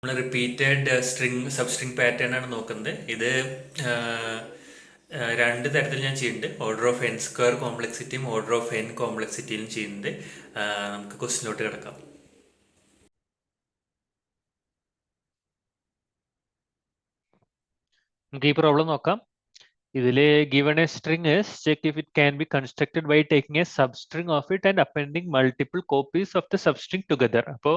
നമ്മൾ repeated substring pattern ആണ് നോക്കുന്നത്. ഇത് രണ്ട് തരത്തിൽ ഞാൻ ചെയ്യുന്നുണ്ട്. ഓർഡർ ഓഫ് എൻ സ്ക്വയർ കോംപ്ലക്സിറ്റിയും ഓർഡർ ഓഫ് എൻ കോംപ്ലക്സിറ്റിയിലും ചെയ്യുന്നുണ്ട്. നമുക്ക് ക്വസ്റ്റിനോട്ട് കിടക്കാം. നമുക്ക് ഈ പ്രോബ്ലം നോക്കാം. ഇതില് given a string is check if it can be constructed by taking a substring of it and appending multiple copies of the substring together. അപ്പോൾ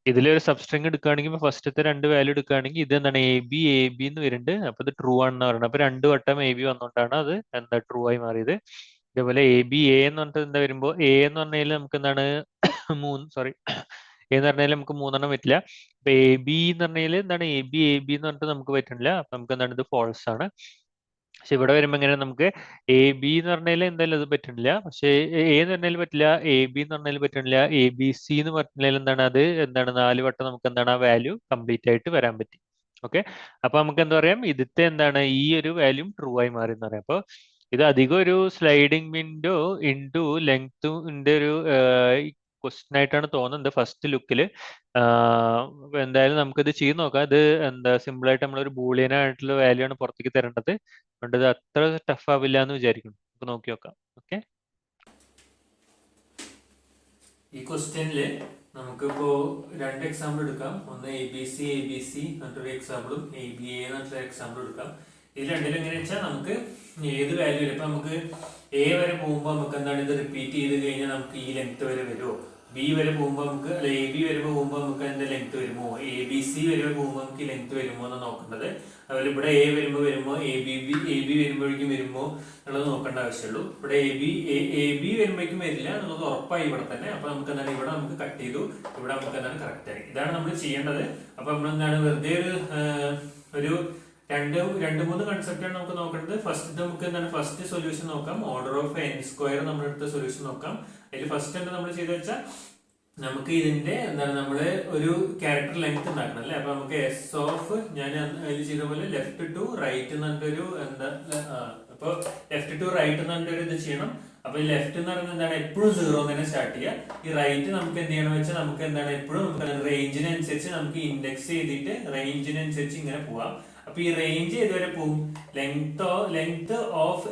ഇതിലൊരു സബ്സ്ട്രിങ് എടുക്കുകയാണെങ്കിൽ ഫസ്റ്റത്തെ രണ്ട് വാല്യൂ എടുക്കുകയാണെങ്കിൽ ഇത് എന്താണ് എ ബി എന്ന് വരുന്നുണ്ട്. അപ്പൊ ഇത് ട്രൂ ആണെന്ന് പറയുന്നത്. അപ്പൊ രണ്ട് വട്ടം എ ബി വന്നുകൊണ്ടാണ് അത് എന്താ ട്രൂ ആയി മാറിയത്. ഇതേപോലെ എ എന്ന് പറഞ്ഞിട്ട് എന്താ വരുമ്പോൾ എ എന്ന് പറഞ്ഞാൽ നമുക്ക് എന്താണ് എന്ന് പറഞ്ഞാൽ നമുക്ക് മൂന്നെണ്ണം പറ്റില്ല. അപ്പൊ എ ബി എന്ന് പറഞ്ഞാൽ എന്താണ് എ ബി എന്ന് പറഞ്ഞിട്ട് നമുക്ക് പറ്റുന്നില്ല. അപ്പൊ നമുക്ക് എന്താണ് ഇത് ഫോൾസ് ആണ്. പക്ഷെ ഇവിടെ വരുമ്പോ എങ്ങനെ നമുക്ക് എ ബി എന്ന് പറഞ്ഞാൽ എന്തായാലും അത് പറ്റുന്നില്ല. പക്ഷെ എ എന്ന് പറഞ്ഞാൽ പറ്റില്ല, എ ബി എന്ന് പറഞ്ഞാൽ പറ്റുന്നില്ല, എ ബി സി എന്ന് പറഞ്ഞാൽ എന്താണ് അത് എന്താണ് 4 വട്ടം നമുക്ക് എന്താണ് ആ വാല്യൂ കംപ്ലീറ്റ് ആയിട്ട് വരാൻ പറ്റി. ഓക്കെ, അപ്പൊ നമുക്ക് എന്താ പറയാം, ഇതിത്തെ എന്താണ് ഈ ഒരു വാല്യൂ ട്രൂ ആയി മാറി എന്ന് പറയാം. അപ്പൊ ഇത് അധികം ഒരു സ്ലൈഡിംഗ് വിൻഡോ ഇൻടു ലെങ്ത്തിന്റെ ഒരു ക്വസ്റ്റ്യൻ ആയിട്ടാണ് തോന്നുന്നത് ഫസ്റ്റ് ലുക്കിൽ. എന്തായാലും നമുക്കിത് ചെയ്ത് നോക്കാം. ഇത് എന്താ സിമ്പിൾ ആയിട്ട് നമ്മളൊരു ബൂളിയൻ ആയിട്ടുള്ള വാല്യൂ ആണ് പുറത്തേക്ക് തരേണ്ടത്. അതുകൊണ്ട് ഇത് അത്ര ടഫ് ആവില്ല എന്ന് വിചാരിക്കുന്നു. നമുക്ക് നോക്കി നോക്കാം. ഓക്കെ, ഈ ക്വസ്റ്റ്യനില് നമുക്കിപ്പോ രണ്ട് എക്സാമ്പിൾ എടുക്കാം. ഒന്ന് എ ബി സി എന്നിട്ടൊരു എക്സാമ്പിളും എ ബി എ എന്നിട്ടൊരു എക്സാമ്പിൾ എടുക്കാം. ഇത് രണ്ടിലും എങ്ങനെയാ വെച്ചാൽ നമുക്ക് ഏത് വാല്യൂ ഇപ്പൊ നമുക്ക് എ വരെ പോകുമ്പോൾ നമുക്ക് എന്താണ് ഇത് റിപ്പീറ്റ് ചെയ്ത് കഴിഞ്ഞാൽ നമുക്ക് ഈ ലെങ്ത് വരെ വരുമോ, ബി വരെ പോകുമ്പോൾ നമുക്ക് അല്ല എ ബി വരെ പോകുമ്പോൾ നമുക്ക് എന്താ ലെങ്ത് വരുമോ, എ ബി സി വരെ പോകുമ്പോൾ നമുക്ക് ലെങ്ത് വരുമോ എന്ന് നോക്കേണ്ടത്. അതുപോലെ ഇവിടെ എ വരുമ്പോ എ ബി വരുമ്പോഴേക്കും വരുമോ എന്നുള്ളത് നോക്കേണ്ട ആവശ്യമുള്ളൂ. ഇവിടെ എ ബി വരുമ്പോഴേക്കും വരില്ല എന്നുള്ളത് ഉറപ്പായി ഇവിടെ തന്നെ. അപ്പൊ നമുക്ക് എന്താണ് ഇവിടെ നമുക്ക് കട്ട് ചെയ്തു, ഇവിടെ നമുക്ക് എന്താണ് കറക്റ്റ് ആയി. ഇതാണ് നമ്മൾ ചെയ്യേണ്ടത്. അപ്പൊ നമ്മൾ എന്താണ് വെറുതെ ഒരു രണ്ട് മൂന്ന് കൺസെപ്റ്റാണ് നമുക്ക് നോക്കേണ്ടത്. ഫസ്റ്റ് നമുക്ക് എന്താണ് ഫസ്റ്റ് സൊല്യൂഷൻ നോക്കാം. ഓർഡർ ഓഫ് എൻ സ്ക്വയർ നമ്മൾ എടുത്ത സൊല്യൂഷൻ നോക്കാം. അതിൽ ഫസ്റ്റ് എന്താ നമ്മൾ ചെയ്ത് വെച്ചാൽ നമുക്ക് ഇതിന്റെ എന്താണ് നമ്മള് ഒരു ക്യാരക്ടർ ലെങ്ത് ഉണ്ടാക്കണം അല്ലെ. അപ്പൊ നമുക്ക് എസ് ഓഫ് ഞാൻ അതിൽ ചെയ്ത പോലെ ലെഫ്റ്റ് ടു റൈറ്റ് എന്ന് പറഞ്ഞിട്ടൊരു എന്താ അപ്പൊ ലെഫ്റ്റ് ടു റൈറ്റ് എന്ന് പറഞ്ഞിട്ടൊരു ഇത് ചെയ്യണം. അപ്പൊ ഈ ലെഫ്റ്റ് എന്ന് പറയുന്നത് എന്താണ് എപ്പോഴും സീറോ തന്നെ സ്റ്റാർട്ട് ചെയ്യുക. ഈ റൈറ്റ് നമുക്ക് എന്ത് ചെയ്യണം വെച്ചാൽ നമുക്ക് എന്താണ് എപ്പോഴും നമുക്ക് റേഞ്ചിനനുസരിച്ച് നമുക്ക് ഇൻഡെക്സ് ചെയ്തിട്ട് റേഞ്ചിനനുസരിച്ച് ഇങ്ങനെ പോവാം. അപ്പൊ ഈ റേഞ്ച് ഏതുവരെ പോകും, ലെങ്ത് ഓഫ്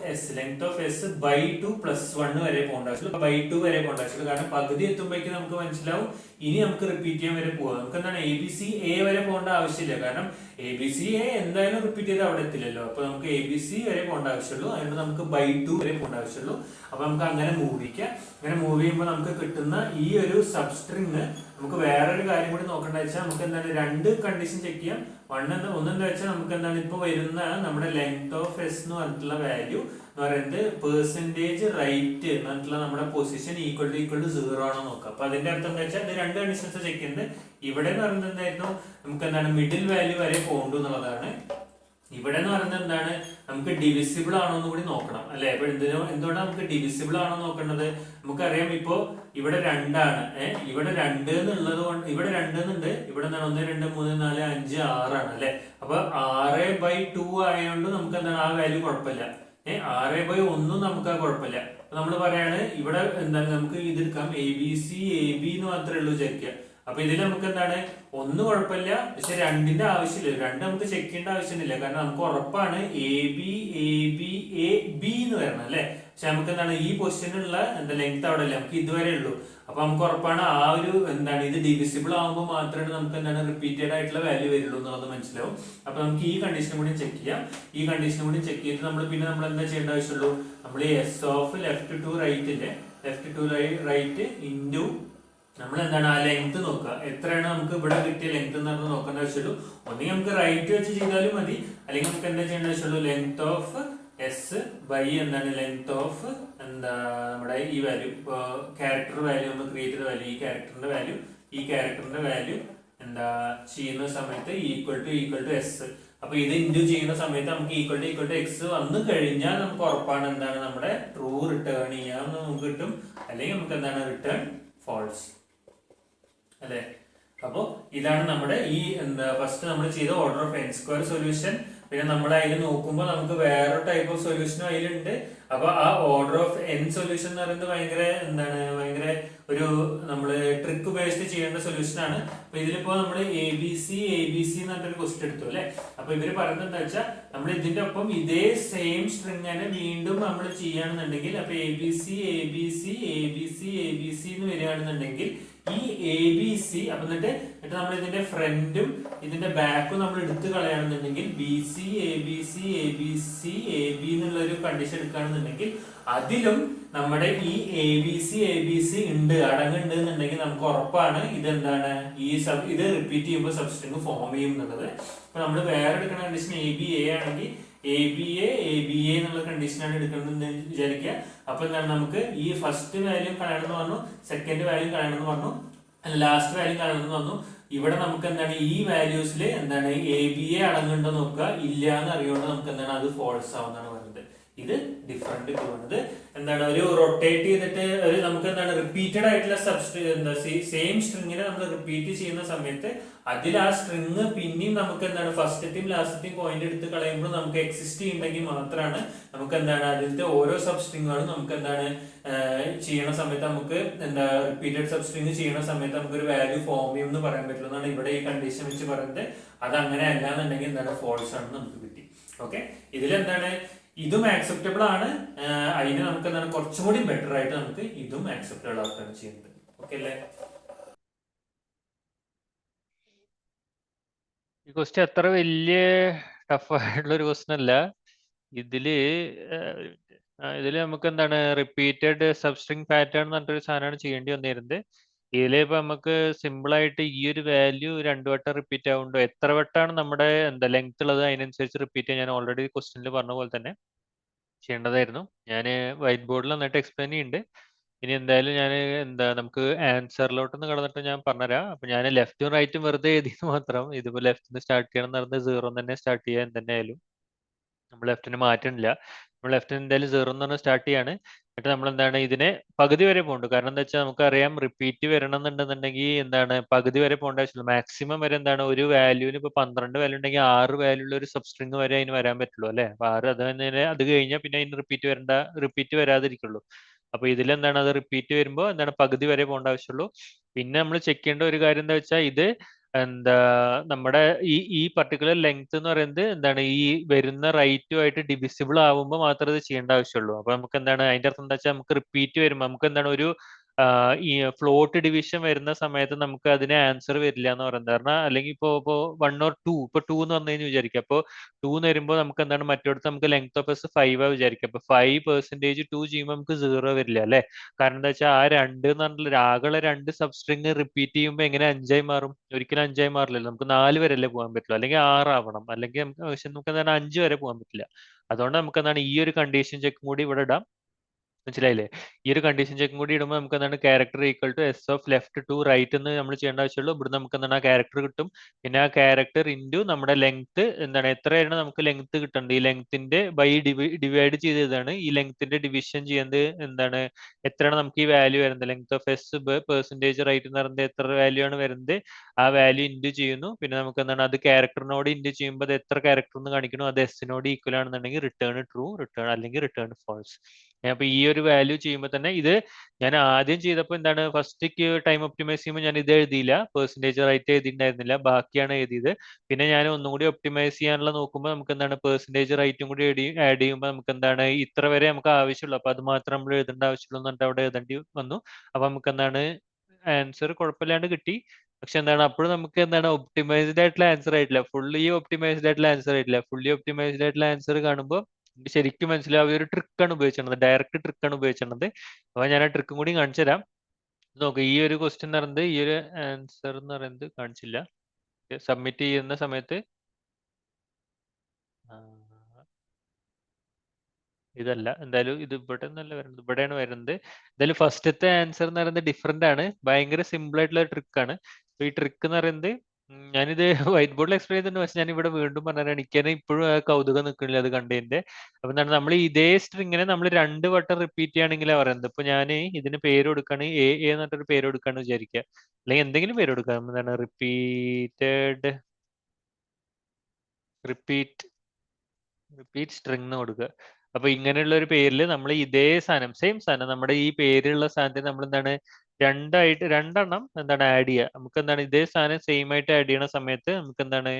എസ് ബൈ 2 + 1 വരെ പോകേണ്ട ആവശ്യമുള്ളൂ. ബൈ 2 വരെ പോകേണ്ട ആവശ്യമുള്ളൂ. കാരണം പകുതി എത്തുമ്പോഴേക്കും നമുക്ക് മനസ്സിലാവും ഇനി നമുക്ക് റിപ്പീറ്റ് ചെയ്യാൻ വരെ പോവാം. നമുക്ക് എന്താണ് എ ബി സി എ വരെ പോകേണ്ട ആവശ്യമില്ല. കാരണം എ ബി സി എ എന്തായാലും റിപ്പീറ്റ് ചെയ്ത് അവിടെ എത്തില്ലല്ലോ. അപ്പൊ നമുക്ക് എ ബി സി വരെ പോകേണ്ട ആവശ്യമുള്ളൂ. അതുകൊണ്ട് നമുക്ക് ബൈ 2 വരെ പോകേണ്ട ആവശ്യമുള്ളൂ. അപ്പൊ നമുക്ക് അങ്ങനെ മൂവ് ചെയ്യാം. അങ്ങനെ മൂവ് ചെയ്യുമ്പോൾ നമുക്ക് കിട്ടുന്ന ഈ ഒരു സബ്സ്ട്രിങ് നമുക്ക് വേറൊരു കാര്യം കൂടി നോക്കേണ്ട വെച്ചാൽ നമുക്ക് എന്താണ് രണ്ട് കണ്ടീഷൻ ചെക്ക് ചെയ്യാം. ഒന്നെന്താ വെച്ചാൽ നമുക്ക് എന്താണ് ഇപ്പൊ വരുന്ന നമ്മുടെ ലെങ്ത് ഓഫ് എസ് എന്ന് പറഞ്ഞിട്ടുള്ള വാല്യൂ എന്ന് പറയുന്നത് പെർസെന്റേജ് റൈറ്റ് എന്ന് പറഞ്ഞിട്ടുള്ള നമ്മുടെ പൊസിഷൻ ഈക്വൽ ടു 0 ആണോ നോക്കാം. അപ്പൊ അതിന്റെ അർത്ഥം എന്താ വെച്ചാൽ ഇത് രണ്ട് കണ്ടീഷൻസ് ചെക്ക് ചെയ്യുന്നത്. ഇവിടെ എന്ന് പറയുന്നത് എന്തായിരുന്നു, നമുക്ക് എന്താണ് മിഡിൽ വാല്യൂ വരെ പോകണ്ടു എന്നുള്ളതാണ്. ഇവിടെ എന്ന് പറയുന്നത് എന്താണ്, നമുക്ക് ഡിവിസിബിൾ ആണോ എന്ന് കൂടി നോക്കണം അല്ലെ. അപ്പൊ എന്തുകൊണ്ടാണ് നമുക്ക് ഡിവിസിബിൾ ആണോ നോക്കേണ്ടത്, നമുക്കറിയാം ഇപ്പോ ഇവിടെ രണ്ടാണ്. ഇവിടെ 2 എന്നുള്ളത് കൊണ്ട് ഇവിടെ 2 എന്നുണ്ട്. ഇവിടെ എന്താണ് 1 2 3 4 5 6 ആണ് അല്ലെ. അപ്പൊ 6/2 ആയതുകൊണ്ട് നമുക്ക് എന്താണ് ആ വാല്യൂ കുഴപ്പമില്ല. 6/1 നമുക്ക് ആ കുഴപ്പമില്ല. നമ്മൾ പറയാണ് ഇവിടെ എന്താണ് നമുക്ക് ഇതെടുക്കാം എ ബി എന്ന് മാത്രമേ ഉള്ളൂ വിചാരിക്കുക. അപ്പൊ ഇതിൽ നമുക്ക് എന്താണ് 1 കുഴപ്പമില്ല, പക്ഷെ 2ന്റെ ആവശ്യമില്ല. 2 നമുക്ക് ചെക്ക് ചെയ്യേണ്ട ആവശ്യമില്ല. കാരണം നമുക്ക് ഉറപ്പാണ് എ ബി എന്ന് വരണം അല്ലെ. പക്ഷെ നമുക്ക് എന്താണ് ഈ പൊസിഷനുള്ള എന്താ ലെങ്ത് അവിടെ അല്ല, നമുക്ക് ഇതുവരെ ഉള്ളൂ. അപ്പൊ നമുക്ക് ഉറപ്പാണ് ആ ഒരു എന്താണ് ഇത് ഡിവിസിബിൾ ആകുമ്പോൾ മാത്രമേ നമുക്ക് എന്താണ് റിപ്പീറ്റഡ് ആയിട്ടുള്ള വാല്യൂ വരുള്ളൂ എന്നുള്ളത് മനസ്സിലാവും. അപ്പൊ നമുക്ക് ഈ കണ്ടീഷൻ കൂടി ചെക്ക് ചെയ്യാം. ഈ കണ്ടീഷൻ കൂടി ചെക്ക് ചെയ്തിട്ട് നമ്മൾ എന്താ ചെയ്യേണ്ട ആവശ്യമുള്ളൂ, നമ്മൾ S of left to right into നമ്മൾ എന്താണ് ആ ലെങ്ത് നോക്കുക. എത്രയാണ് നമുക്ക് ഇവിടെ കിട്ടിയ ലെങ്ത് എന്ന് പറഞ്ഞാൽ നോക്കേണ്ട ആവശ്യമുള്ളൂ. ഒന്നെങ്കിൽ നമുക്ക് റൈറ്റ് വെച്ച് ചെയ്താലും മതി, അല്ലെങ്കിൽ നമുക്ക് എന്താ ചെയ്യേണ്ട ആവശ്യമുള്ളൂ, ലെങ്ത് ഓഫ് എസ് ബൈ എന്താണ് ലെങ്ത് ഓഫ് എന്താ നമ്മുടെ ഈ വാല്യൂ ക്യാരക്ടർ വാല്യൂ നമ്മൾ ക്രിയേറ്റ് ചെയ്ത വാല്യൂ ഈ ക്യാരക്ടറിന്റെ വാല്യൂ എന്താ ചെയ്യുന്ന സമയത്ത് ഈക്വൽ ടു എസ്. അപ്പൊ ഇത് ഇൻഡു ചെയ്യുന്ന സമയത്ത് നമുക്ക് ഈക്വൽ ടു എക്സ് വന്നു കഴിഞ്ഞാൽ നമുക്ക് ഉറപ്പാണ് എന്താണ് നമ്മുടെ ട്രൂ റിട്ടേൺ ചെയ്യാമെന്ന് നമുക്ക് കിട്ടും, അല്ലെങ്കിൽ നമുക്ക് എന്താണ് റിട്ടേൺ ഫോൾസ് അല്ലെ. അപ്പോ ഇതാണ് നമ്മുടെ ഈ എന്താ ഫസ്റ്റ് നമ്മൾ ചെയ്ത order of N square solution. പിന്നെ നമ്മൾ അതിൽ നോക്കുമ്പോൾ നമുക്ക് വേറൊരു ടൈപ്പ് ഓഫ് സൊല്യൂഷനും അതിലുണ്ട്. അപ്പൊ ആ ഓർഡർ ഓഫ് എൻ സൊല്യൂഷൻ എന്ന് പറയുന്നത് ഭയങ്കര ഒരു നമ്മള് ട്രിക്ക് ഉപയോഗിച്ച് ചെയ്യേണ്ട സൊല്യൂഷൻ ആണ്. അപ്പൊ ഇതിലിപ്പോ നമ്മൾ എ ബി സി എന്ന് പറഞ്ഞൊരു ക്വസ്റ്റ്യൻ എടുത്തു അല്ലെ. അപ്പൊ ഇവര് പറയുന്നത് എന്താ വെച്ചാൽ നമ്മൾ ഇതിന്റെ ഒപ്പം ഇതേ സെയിം സ്ട്രിങ് തന്നെ വീണ്ടും നമ്മൾ ചെയ്യുകയാണെന്നുണ്ടെങ്കിൽ, അപ്പൊ എ ബി സി എന്ന് വരികയാണെന്നുണ്ടെങ്കിൽ ഈ എ ബി സി അപ്പൊ എന്നിട്ട് നമ്മൾ ഇതിന്റെ ഫ്രണ്ടും ഇതിന്റെ ബാക്കും നമ്മൾ എടുത്തു കളയാണെന്നുണ്ടെങ്കിൽ ബി സി എ ബി എന്നുള്ള ഒരു കണ്ടീഷൻ എടുക്കുകയാണെന്നുണ്ടെങ്കിൽ അതിലും നമ്മുടെ ഈ എ ബി സി ഉണ്ട് അടങ്ങുണ്ട് എന്നുണ്ടെങ്കിൽ നമുക്ക് ഉറപ്പാണ് ഇതെന്താണ് ഇത് റിപ്പീറ്റ് ചെയ്യുമ്പോൾ സബ്സ്ട്രിങ് ഫോം ചെയ്യും എന്നുള്ളത്. അപ്പൊ നമ്മൾ വേറെ എടുക്കുന്ന കണ്ടീഷൻ എ ബി എ ആണെങ്കിൽ എ ബി എ എന്നുള്ള കണ്ടീഷനാണ് എടുക്കുന്നത് വിചാരിക്കുക. അപ്പൊ എന്താണ് നമുക്ക് ഈ ഫസ്റ്റ് വാല്യൂ കളയണമെന്ന് പറഞ്ഞു, സെക്കൻഡ് വാല്യൂ കളയണമെന്ന് പറഞ്ഞു, ലാസ്റ്റ് വാല്യൂ കളയണമെന്ന് പറഞ്ഞു. ഇവിടെ നമുക്ക് എന്താണ് ഈ വാല്യൂസിൽ എന്താണ് എ ബി എ അടങ്ങുന്നുണ്ടോ നോക്കുക, ഇല്ല എന്ന് അറിയുകൊണ്ട് നമുക്ക് എന്താണ് അത് ഫോൾസ് ആവുന്നതാണ് പറയുന്നത്. ഇത് ഡിഫറെന്റ് പോകുന്നത് എന്താണ് ഒരു റൊട്ടേറ്റ് ചെയ്തിട്ട് ഒരു നമുക്ക് എന്താണ് റിപ്പീറ്റഡ് ആയിട്ടുള്ള സെയിം സ്ട്രിങ്ങിനെ നമ്മൾ റിപ്പീറ്റ് ചെയ്യുന്ന സമയത്ത് അതിൽ ആ സ്ട്രിങ് പിന്നെയും നമുക്ക് എന്താണ് ഫസ്റ്റത്തെയും ലാസ്റ്റത്തെയും പോയിന്റ് എടുത്ത് കളയുമ്പോൾ നമുക്ക് എക്സിസ്റ്റ് ചെയ്യുന്നെങ്കിൽ മാത്രമാണ് നമുക്ക് എന്താണ് അതിലത്തെ ഓരോ സബ് സ്ട്രിങ്ങുകളും നമുക്ക് എന്താണ് ചെയ്യണ സമയത്ത് നമുക്ക് എന്താ റിപ്പീറ്റഡ് സബ് സ്ട്രിങ് ചെയ്യണ സമയത്ത് നമുക്ക് ഒരു വാല്യൂ ഫോം ചെയ്യും എന്ന് പറയാൻ പറ്റുള്ളൂ എന്നാണ് ഇവിടെ ഈ കണ്ടീഷൻ വെച്ച് പറയുന്നത്. അത് അങ്ങനെ അല്ല എന്നുണ്ടെങ്കിൽ എന്താണ് ഫോൾസ് ആണെന്ന് നമുക്ക് കിട്ടി. ഓക്കെ, ഇതിലെന്താണ് ഇതും ആക്സെപ്റ്റബിൾ ആണ്, അതിന് നമുക്ക് എന്താണ് കുറച്ചും കൂടി ബെറ്റർ ആയിട്ട് നമുക്ക് ഇതും ആക്സെപ്റ്റബിൾ ആക്കുകയാണ് ചെയ്യുന്നത്. ഓക്കെ അല്ലേ? ഈ ക്വസ്റ്റ്യൻ അത്ര വലിയ ടഫ് ആയിട്ടുള്ള ഒരു ക്വസ്റ്റ്യൻ അല്ല. ഇതില് നമുക്ക് എന്താണ് റിപ്പീറ്റഡ് സബ്സ്ട്രിങ് പാറ്റേൺ എന്ന് പറഞ്ഞൊരു സാധനമാണ് ചെയ്യേണ്ടി വന്നിരുന്നത്. ഇതിലിപ്പോ നമുക്ക് സിമ്പിൾ ആയിട്ട് ഈ ഒരു വാല്യൂ 2 വട്ടം റിപ്പീറ്റ് ആവുന്നുണ്ടോ, എത്ര വട്ടമാണ് നമ്മുടെ ലെങ്ത് ഉള്ളത് അതിനനുസരിച്ച് റിപ്പീറ്റ് ചെയ്യാൻ ഞാൻ ഓൾറെഡി ക്വസ്റ്റ്യനിൽ പറഞ്ഞ പോലെ തന്നെ ചെയ്യേണ്ടതായിരുന്നു. ഞാൻ വൈറ്റ് ബോർഡിൽ നന്നായിട്ട് എക്സ്പ്ലെയിൻ ചെയ്യുന്നുണ്ട്. ഇനി എന്തായാലും ഞാൻ നമുക്ക് ആൻസറിലോട്ടൊന്ന് കടന്നിട്ട് ഞാൻ പറഞ്ഞുതരാം. അപ്പൊ ഞാൻ ലെഫ്റ്റും റൈറ്റും വെറുതെ എഴുതിയെന്ന് മാത്രം. ഇതിപ്പോ ലെഫ്റ്റിന് സ്റ്റാർട്ട് ചെയ്യണം എന്ന് പറഞ്ഞാൽ 0 തന്നെ സ്റ്റാർട്ട് ചെയ്യുക എന്തെന്നായാലും നമ്മൾ ലെഫ്റ്റിന് മാറ്റണില്ല. നമ്മൾ ലെഫ്റ്റിന് എന്തായാലും 0 എന്ന് പറഞ്ഞാൽ സ്റ്റാർട്ട് ചെയ്യാണ്. എന്നിട്ട് നമ്മൾ എന്താണ് ഇതിനെ പകുതി വരെ പോകുന്നുണ്ട്. കാരണം എന്താ വെച്ചാൽ നമുക്കറിയാം റിപ്പീറ്റ് വരണം എന്നുണ്ടെന്നുണ്ടെങ്കിൽ എന്താണ് പകുതി വരെ പോകേണ്ട ആവശ്യമില്ല. മാക്സിമം വരെ എന്താണ് ഒരു വാല്യൂവിന് ഇപ്പൊ 12 വാല്യൂ ഉണ്ടെങ്കിൽ 6 വാല്യൂ ഉള്ള ഒരു സബ്സ്ട്രിങ് വരെ അതിന് വരാൻ പറ്റുള്ളൂ അല്ലെ. അപ്പൊ 6 അത് കഴിഞ്ഞാൽ പിന്നെ അതിന് റിപ്പീറ്റ് വരാതിരിക്കുള്ളൂ. അപ്പൊ ഇതിലെന്താണ് അത് റിപ്പീറ്റ് വരുമ്പോൾ എന്താണ് പകുതി വരെ പോകേണ്ട ആവശ്യമുള്ളൂ. പിന്നെ നമ്മൾ ചെക്ക് ചെയ്യേണ്ട ഒരു കാര്യം എന്താ വെച്ചാൽ ഇത് എന്താ നമ്മുടെ ഈ പർട്ടിക്കുലർ ലെങ്ത് എന്ന് പറയുന്നത് എന്താണ് ഈ വരുന്ന റൈറ്റുമായിട്ട് ഡിവിസിബിൾ ആവുമ്പോൾ മാത്രമേ ഇത് ചെയ്യേണ്ട ആവശ്യമുള്ളൂ. അപ്പൊ നമുക്ക് എന്താണ് അതിന്റെ അർത്ഥം എന്താ വെച്ചാൽ നമുക്ക് റിപ്പീറ്റ് വരുമ്പോൾ നമുക്ക് എന്താണ് ഒരു ഈ ഫ്ലോട്ട് ഡിവിഷൻ വരുന്ന സമയത്ത് നമുക്ക് അതിന് ആൻസർ വരില്ല എന്ന് പറയുന്നത്. കാരണം അല്ലെങ്കിൽ ഇപ്പോ 1 or 2 ഇപ്പൊ 2 എന്ന് പറഞ്ഞു കഴിഞ്ഞാൽ വിചാരിക്കുക. അപ്പോൾ 2 എന്ന് വരുമ്പോൾ നമുക്ക് എന്താണ് മറ്റൊടത്ത് നമുക്ക് ലെങ്ത് ഓഫ് എസ് 5 ആ വിചാരിക്കുക. അപ്പൊ 5% 2 ചെയ്യുമ്പോൾ നമുക്ക് 0 വരില്ല അല്ലെ. കാരണം എന്താ വെച്ചാൽ ആ 2 എന്ന് പറഞ്ഞാൽ ആകെയുള്ള 2 സബ്സ്ട്രിങ് റിപ്പീറ്റ് ചെയ്യുമ്പോൾ എങ്ങനെ 5 ആയി മാറും? ഒരിക്കലും 5 ആയി മാറില്ലല്ലോ. നമുക്ക് 4 വരെ അല്ലേ പോകാൻ പറ്റുള്ളൂ, അല്ലെങ്കിൽ 6 ആവണം, അല്ലെങ്കിൽ നമുക്ക് എന്താണ് 5 വരെ പോകാൻ പറ്റില്ല. അതുകൊണ്ട് നമുക്ക് എന്താണ് ഈ ഒരു കണ്ടീഷൻ ചെക്കും കൂടി ഇവിടെ ഇടാം. മനസ്സിലായില്ലേ? ഈ ഒരു കണ്ടീഷൻ ചെക്കും കൂടി ഇടുമ്പോൾ നമുക്ക് എന്താണ് character equal to S of left to right എന്ന് നമ്മൾ ചെയ്യേണ്ട ആവശ്യമുള്ളൂ. ഇവിടെ നമുക്ക് എന്താണ് ആ ക്യാരക്ടർ കിട്ടും. പിന്നെ ആ ക്യാരക്ടർ ഇൻറ്റു നമ്മുടെ ലെങ്ത് എന്താണ് എത്രയാണ് നമുക്ക് ലെങ്ത് കിട്ടേണ്ടത് ഈ ലെങ്ത്തിന്റെ ബൈ ഡിവൈഡ് ചെയ്തതാണ്. ഈ ലെങ്ത്തിന്റെ ഡിവിഷൻ ചെയ്യുന്നത് എന്താണ് എത്രയാണ് നമുക്ക് ഈ വാല്യൂ വരുന്നത് length of S percentage right എന്ന് പറയുന്നത് എത്ര വാല്യൂ ആണ് വരുന്നത് ആ വാല്യൂ ഇൻറ്റു ചെയ്യുന്നു. പിന്നെ നമുക്ക് എന്താണ് അത് ക്യാരക്ടറിനോട് ഇൻറ്റു ചെയ്യുമ്പോൾ അത് എത്ര ക്യാരക്ടർ എന്ന് കാണിക്കുന്നു, അത് എസിനോട് ഈക്വൽ ആണെന്നുണ്ടെങ്കിൽ റിട്ടേൺ ട്രൂ, അല്ലെങ്കിൽ റിട്ടേൺ ഫോൾസ്. അപ്പൊ ഈ ഒരു വാല്യൂ ചെയ്യുമ്പോൾ തന്നെ ഇത് ഞാൻ ആദ്യം ചെയ്തപ്പോൾ എന്താണ് ഫസ്റ്റ് ടൈം ഒപ്റ്റിമൈസ് ചെയ്യുമ്പോൾ ഞാൻ ഇത് എഴുതിയില്ല, പെർസെന്റേജ് റൈറ്റ് എഴുതിയിട്ടുണ്ടായിരുന്നില്ല, ബാക്കിയാണ് എഴുതിയത്. പിന്നെ ഞാൻ ഒന്നും കൂടി ഒപ്റ്റിമൈസ് ചെയ്യാനുള്ള നോക്കുമ്പോൾ നമുക്ക് എന്താണ് പെർസെന്റേജ് റൈറ്റും കൂടി ആഡ് ചെയ്യുമ്പോൾ നമുക്ക് എന്താണ് ഇത്ര വരെ നമുക്ക് ആവശ്യമുള്ളൂ, അപ്പൊ അത് മാത്രം നമ്മൾ എഴുതേണ്ട ആവശ്യമുള്ളൂ എന്നിട്ട് അവിടെ എഴുതേണ്ടി വന്നു. അപ്പൊ നമുക്ക് എന്താണ് ആൻസർ കുഴപ്പമില്ലാണ്ട് കിട്ടി. പക്ഷെ എന്താണ് അപ്പോഴും നമുക്ക് എന്താണ് ഒപ്റ്റിമൈസ്ഡ് ആയിട്ടുള്ള ആൻസർ ആയിട്ടില്ല, ഫുള്ളി ഒപ്റ്റിമൈസ്ഡ് ആയിട്ടുള്ള ആൻസർ ആയിട്ടില്ല. ഫുള്ളി ഒപ്റ്റിമൈസ്ഡ് ആയിട്ടുള്ള ആൻസർ കാണുമ്പോൾ ശരിക്കും മനസ്സിലാവും ഒരു ട്രിക്കാണ് ഉപയോഗിച്ചത്, ഡയറക്റ്റ് ട്രിക്കാണ് ഉപയോഗിച്ചത്. അപ്പൊ ഞാൻ ആ ട്രിക്കും കൂടി കാണിച്ചു തരാം. നോക്ക്, ഈ ഒരു ക്വസ്റ്റ്യൻ എന്ന് പറയുന്നത് ഈ ഒരു ആൻസർ എന്ന് പറയുന്നത് കാണിച്ചില്ല. സബ്മിറ്റ് ചെയ്യുന്ന സമയത്ത് ഇതല്ല, എന്തായാലും ഇത് ഇവിടെ നല്ല വരുന്നത്, ഇവിടെയാണ് വരുന്നത്. എന്തായാലും ഫസ്റ്റത്തെ ആൻസർ എന്ന് പറയുന്നത് ഡിഫറെന്റ് ആണ്, ഭയങ്കര സിമ്പിൾ ആയിട്ടുള്ള ട്രിക്കാണ്. അപ്പൊ ഈ ട്രിക്ക് എന്ന് പറയുന്നത് ഞാനിത് വൈറ്റ് ബോർഡിൽ എക്സ്പ്ലെയിൻ ചെയ്തിട്ടുണ്ട്, പക്ഷെ ഞാൻ ഇവിടെ വീണ്ടും പറഞ്ഞാൽ എനിക്ക് ഇപ്പോഴും ആ കൗതുകം നിൽക്കുന്നില്ല അത് കണ്ടതിന്റെ. അപ്പൊ എന്താണ് നമ്മൾ ഇതേ സ്ട്രിങ്ങിനെ നമ്മൾ 2 വട്ടം റിപ്പീറ്റ് ചെയ്യുകയാണെങ്കിലാണ് പറയുന്നത്. ഇപ്പൊ ഞാൻ ഇതിന് പേര് കൊടുക്കുകയാണ് എ എന്ന് പറഞ്ഞൊരു പേര് കൊടുക്കുകയാണ് വിചാരിക്കുക, അല്ലെങ്കിൽ എന്തെങ്കിലും പേര് കൊടുക്കാം. എന്താണ് റിപ്പീറ്റ് റിപ്പീറ്റ് സ്ട്രിംഗ് എന്ന് കൊടുക്കുക. അപ്പൊ ഇങ്ങനെയുള്ള ഒരു പേരിൽ നമ്മൾ ഇതേ സാധനം സെയിം സാധനം നമ്മുടെ ഈ പേരുള്ള സാധനത്തിന് നമ്മൾ എന്താണ് രണ്ടെണ്ണം എന്താണ് ആഡ് ചെയ്യുക. നമുക്ക് എന്താണ് ഇതേ സാധനം സെയിം ആയിട്ട് ആഡ് ചെയ്യണ സമയത്ത് നമുക്ക് എന്താണ്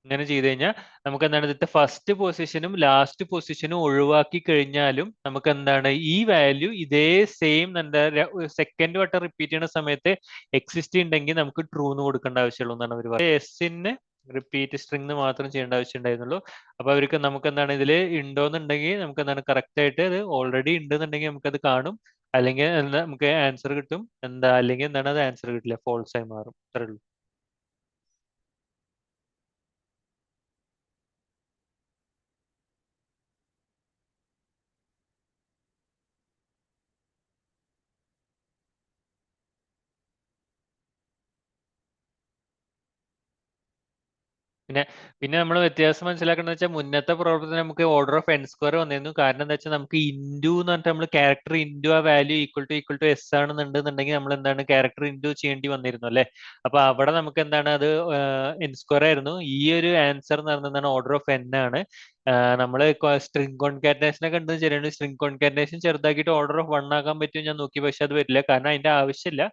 ഇങ്ങനെ ചെയ്ത് കഴിഞ്ഞാൽ നമുക്ക് എന്താണ് ഇതിന്റെ ഫസ്റ്റ് പൊസിഷനും ലാസ്റ്റ് പൊസിഷനും ഒഴിവാക്കി കഴിഞ്ഞാലും നമുക്ക് എന്താണ് ഈ വാല്യൂ ഇതേ സെയിം എന്താ സെക്കൻഡ് വട്ടം റിപ്പീറ്റ് ചെയ്യുന്ന സമയത്ത് എക്സിസ്റ്റ് ഉണ്ടെങ്കിൽ നമുക്ക് ട്രൂ എന്ന് കൊടുക്കേണ്ട ആവശ്യമുള്ളൂ എന്നാണ് അവർ പറയുന്നത്. എസിന് റിപ്പീറ്റ് സ്ട്രിംഗ് മാത്രം ചെയ്യേണ്ട ആവശ്യം ഉണ്ടായിരുന്നുള്ളൂ. അപ്പൊ അവർക്ക് നമുക്ക് എന്താണ് ഇതിൽ ഉണ്ടോന്നുണ്ടെങ്കിൽ നമുക്ക് എന്താണ് കറക്റ്റ് ആയിട്ട് ഇത് ഓൾറെഡി ഉണ്ടെന്നുണ്ടെങ്കിൽ നമുക്കത് കാണും, അല്ലെങ്കിൽ എന്താ നമുക്ക് ആൻസർ കിട്ടും, എന്താ അല്ലെങ്കിൽ എന്താണ് അത് ആൻസർ കിട്ടില്ല, ഫോൾസ് ആയി മാറും. അത്രേ ഉള്ളൂ. പിന്നെ പിന്നെ നമ്മൾ വ്യത്യാസം മനസ്സിലാക്കുന്നത് വെച്ചാൽ മുന്നത്തെ പ്രവർത്തനം നമുക്ക് ഓർഡർ ഓഫ് എൻ സ്ക്വയർ വന്നിരുന്നു. കാരണം എന്താ വെച്ചാൽ നമുക്ക് ഇൻറ്റു എന്ന് പറഞ്ഞിട്ട് നമ്മൾ ക്യാരക്ടർ ഇൻറ്റു ആ വാല്യൂ ഈക്വൽ ടു എസ് ആണെന്നുണ്ടെന്നുണ്ടെങ്കിൽ നമ്മൾ എന്താണ് ക്യാരക്ടർ ഇൻറ്റു ചെയ്യേണ്ടി വന്നിരുന്നു അല്ലേ. അപ്പൊ അവിടെ നമുക്ക് എന്താണ് അത് എൻ സ്ക്വയർ ആയിരുന്നു. ഈ ഒരു ആൻസർ എന്ന് പറയുന്നത് ഓർഡർ ഓഫ് എൻ ആണ്. നമ്മൾ സ്ട്രിംഗ് കോൺകാറ്റനേഷൻ ഒക്കെ ഉണ്ട് ശരിയാണ്. സ്ട്രിംഗ് കോൺകാറ്റനേഷൻ ചെറുതാക്കിയിട്ട് ഓർഡർ ഓഫ് 1 ആക്കാൻ പറ്റും ഞാൻ നോക്കി, പക്ഷെ അത് വരില്ല. കാരണം അതിന്റെ ആവശ്യമില്ല.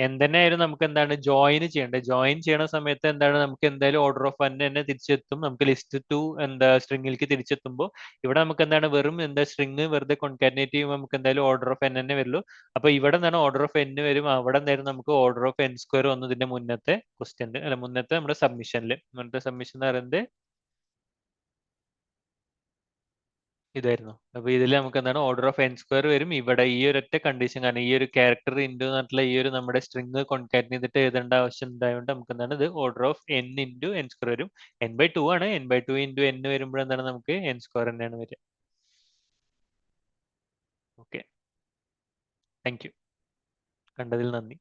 എന്തെന്നായാലും നമുക്ക് എന്താണ് ജോയിൻ ചെയ്യേണ്ടത്. ജോയിൻ ചെയ്യണ സമയത്ത് എന്താണ് നമുക്ക് എന്തായാലും ഓർഡർ ഓഫ് 1 തന്നെ തിരിച്ചെത്തും. നമുക്ക് ലിസ്റ്റ് ടു എന്താ സ്ട്രിംഗിലേക്ക് തിരിച്ചെത്തുമ്പോൾ ഇവിടെ നമുക്ക് എന്താണ് വെറും എന്താ സ്ട്രിംഗ് വെറുതെ കോൺകാറ്റനേറ്റ് ചെയ്യുമ്പോൾ നമുക്ക് എന്തായാലും ഓർഡർ ഓഫ് എൻ തന്നെ വരുള്ളൂ. അപ്പൊ ഇവിടെ എന്താണ് ഓർഡർ ഓഫ് എൻ വരും. അവിടെ എന്തായാലും നമുക്ക് ഓർഡർ ഓഫ് എൻ സ്ക്വയർ വന്നു ഇതിന്റെ മുന്നത്തെ ക്വസ്റ്റ്യൻ അല്ല മുന്നത്തെ നമ്മുടെ സബ്മിഷനിൽ. മുന്നത്തെ സബ്മിഷൻ എന്ന് പറയുന്നത് ഇതായിരുന്നു. അപ്പൊ ഇതിൽ നമുക്ക് എന്താണ് ഓർഡർ ഓഫ് എൻ സ്ക്വയർ വരും. ഇവിടെ ഈ ഒരു ഒറ്റ കണ്ടീഷൻ കാരണം ഈ ഒരു ക്യാരക്ടർ ഇൻറ്റു എന്നിട്ടുള്ള ഈ ഒരു നമ്മുടെ സ്ട്രിംഗ് കോൺകാറ്റ് ചെയ്തിട്ട് എഴുതേണ്ട ആവശ്യം ഉണ്ടായതുകൊണ്ട് നമുക്ക് എന്താണ് ഇത് order of N into N square വരും. n/2 ആണ്. n/2 ഇൻറ്റു n വരുമ്പോൾ എന്താണ് നമുക്ക് എൻ സ്ക്വയർ തന്നെയാണ് വരിക. Okay, thank you. കണ്ടതിൽ നന്ദി.